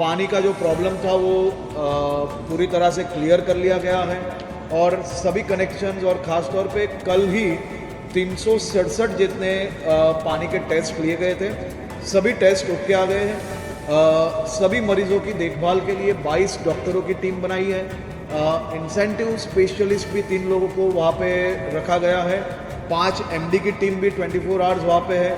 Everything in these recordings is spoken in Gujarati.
पानी का जो प्रॉब्लम था वो पूरी तरह से क्लियर कर लिया गया है और सभी कनेक्शंस और ख़ास तौर पे कल ही 367 जितने पानी के टेस्ट लिए गए थे, सभी टेस्ट ओके आ गए हैं। सभी मरीजों की देखभाल के लिए 22 डॉक्टरों की टीम बनाई है। इंसेंटिव स्पेशलिस्ट भी 3 लोगों को वहाँ पे रखा गया है। 5 एमडी की टीम भी 24 आवर्स वहाँ पे है।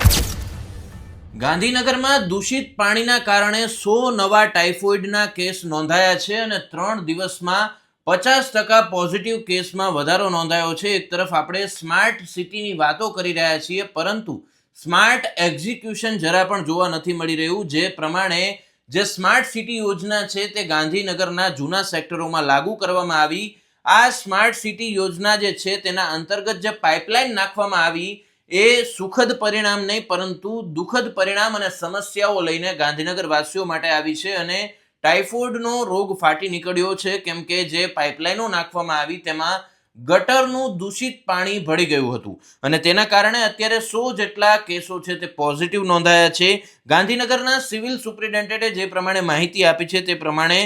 ગાંધીનગરમાં દૂષિત પાણીના કારણે 100 નવા ટાઇફોઇડના કેસ નોંધાયા છે અને 3 દિવસમાં 50% પોઝિટિવ કેસમાં વધારો નોંધાયો છે। એક તરફ આપણે સ્માર્ટ સિટીની વાતો કરી રહ્યા છીએ, પરંતુ સ્માર્ટ એક્ઝિક્યુશન જરા પણ જોવા નથી મળી રહ્યું। જે પ્રમાણે જે સ્માર્ટ સિટી યોજના છે તે ગાંધીનગરના જૂના સેક્ટરોમાં લાગુ કરવામાં આવી। આ સ્માર્ટ સિટી યોજના જે છે તેના અંતર્ગત જે પાઇપલાઇન નાખવામાં આવી એ સુખદ પરિણામ નહીં, પરંતુ દુઃખદ પરિણામ અને સમસ્યાઓ લઈને ગાંધીનગર વાસીઓ માટે આવી છે અને ટાઇફોઇડનો રોગ ફાટી નીકળ્યો છે, કેમ કે જે પાઇપલાઇનો નાખવામાં આવી તેમાં ગટરનું દૂષિત પાણી ભળી ગયું હતું અને તેના કારણે અત્યારે 100 જેટલા કેસો છે તે પોઝિટિવ નોંધાયા છે। ગાંધીનગરના સિવિલ સુપ્રિન્ટેન્ડન્ટે જે પ્રમાણે માહિતી આપી છે તે પ્રમાણે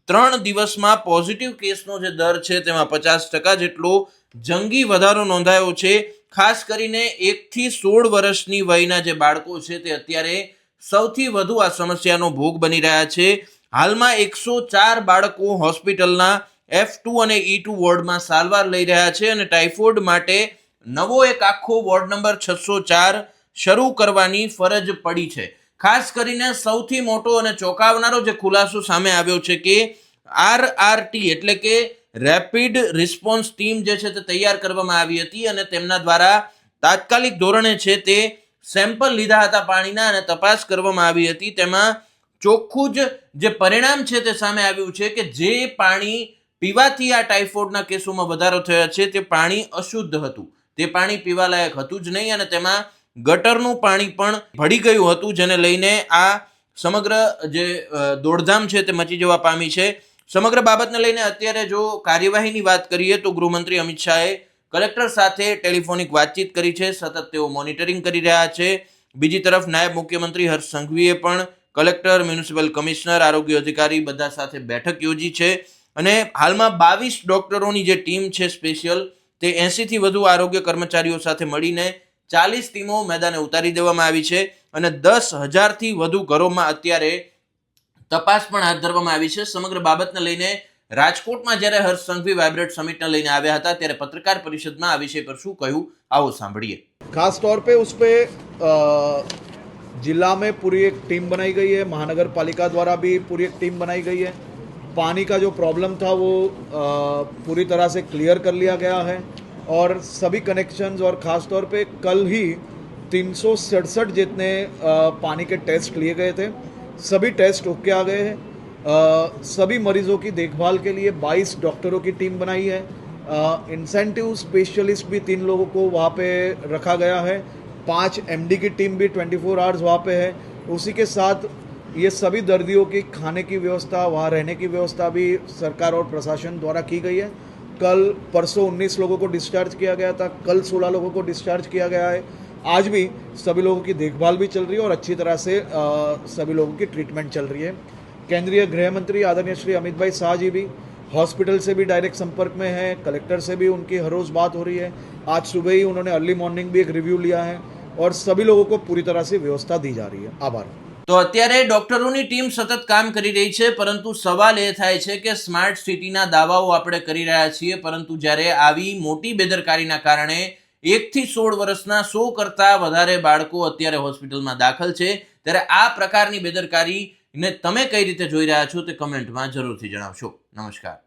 3 દિવસમાં પોઝિટિવ કેસનો જે દર છે તેમાં 50% જેટલો જંગી વધારો નોંધાયો છે। ખાસ કરીને 1 થી 16 વર્ષની વયના જે બાળકો છે તે અત્યારે સૌથી વધુ આ સમસ્યાનો ભોગ બની રહ્યા છે। હાલમાં 104 બાળકો હોસ્પિટલના F2 અને E2 વોર્ડમાં સારવાર લઈ રહ્યા છે અને ટાઇફોઇડ માટે નવો એક આખો વોર્ડ નંબર 604 શરૂ કરવાની ફરજ પડી છે। ખાસ કરીને સૌથી મોટો અને ચોંકાવનારો જે ખુલાસો સામે આવ્યો છે કે RRT એટલે કે રેપિડ રિસ્પોન્સ ટીમ જે છે તે તૈયાર કરવામાં આવી હતી અને તેમના દ્વારા તાત્કાલિક ધોરણે છે તે સેમ્પલ લીધા હતા પાણીના અને તપાસ કરવામાં આવી હતી। તેમાં ચોખ્ખું જ જે પરિણામ છે તે સામે આવ્યું છે કે જે પાણી પીવાથી આ ટાઇફોઇડના કેસોમાં વધારો થયો છે તે પાણી અશુદ્ધ હતું, તે પાણી પીવાલાયક હતું જ નહીં અને તેમાં ગટરનું પાણી પણ ભળી ગયું હતું, જેને લઈને આ સમગ્ર જે દોડધામ છે તે મચી જવા પામી છે। સમગ્ર બાબતને લઈને અત્યારે જો કાર્યવાહીની વાત કરીએ તો ગૃહમંત્રી અમિત શાહે કલેક્ટર સાથે ટેલિફોનિક વાતચીત કરી છે, સતત તેઓ મોનિટરિંગ કરી રહ્યા છે। બીજી તરફ નાયબ મુખ્યમંત્રી હર્ષ સંઘવીએ પણ કલેક્ટર, મ્યુનિસિપલ કમિશનર, આરોગ્ય અધિકારી બધા સાથે બેઠક યોજી છે અને હાલમાં 22 ડોક્ટરોની જે ટીમ છે સ્પેશિયલ તે 80 થી વધુ આરોગ્ય કર્મચારીઓ સાથે મળીને 40 ટીમો મેદાને ઉતારી દેવામાં આવી છે અને 10,000 થી વધુ ઘરોમાં અત્યારે તપાસ પણ હાથ ધરવામાં આવી છે। સમગ્ર બાબતને લઈને રાજકોટમાં જ્યારે હર્ષ સંઘવી વાઇબ્રન્ટ સમિટને લઈને આવ્યા હતા ત્યારે પત્રકાર પરિષદમાં આ વિષય પર શું કહ્યું आओ સાંભળીએ। खास तौर पे उस पे जिला में पूरी एक टीम बनाई गई है, महानगर पालिका द्वारा भी पूरी एक टीम बनाई गई है। पानी का जो प्रॉब्लम था वो पूरी तरह से क्लियर कर लिया गया है और सभी कनेक्शंस और ख़ास तौर पे कल ही 367 जितने पानी के टेस्ट लिए गए थे, सभी टेस्ट ओके आ गए हैं। सभी मरीजों की देखभाल के लिए 22 डॉक्टरों की टीम बनाई है। इंसेंटिव स्पेशलिस्ट भी 3 लोगों को वहाँ पे रखा गया है। 5 एमडी की टीम भी 24 आवर्स वहाँ पे है। उसी के साथ ये सभी दर्दियों की खाने की व्यवस्था, वहाँ रहने की व्यवस्था भी सरकार और प्रशासन द्वारा की गई है। कल परसों 19 लोगों को डिस्चार्ज किया गया था, कल 16 लोगों को डिस्चार्ज किया गया है। आज भी सभी लोगों की देखभाल भी चल रही है और अच्छी तरह से सभी लोगों की ट्रीटमेंट चल रही है। केंद्रीय गृह मंत्री आदरणीय श्री अमित भाई शाह जी भी हॉस्पिटल से भी डायरेक्ट संपर्क में है, कलेक्टर से भी उनकी हर रोज़ बात हो रही है। आज सुबह ही उन्होंने अर्ली मॉर्निंग भी एक रिव्यू लिया है और सभी लोगों को पूरी तरह से व्यवस्था दी जा रही है। आभार। તો અત્યારે ડોક્ટરોની ટીમ સતત કામ કરી રહી છે, પરંતુ સવાલ એ થાય છે કે સ્માર્ટ સિટીના દાવાઓ આપણે કરી રહ્યા છીએ, પરંતુ જ્યારે આવી મોટી બેદરકારીના કારણે 1 થી 16 વર્ષના 100 કરતા વધારે બાળકો અત્યારે હોસ્પિટલમાં દાખલ છે, ત્યારે આ પ્રકારની બેદરકારીને તમે કઈ રીતે જોઈ રહ્યા છો તે કમેન્ટમાં જરૂરથી જણાવશો। નમસ્કાર।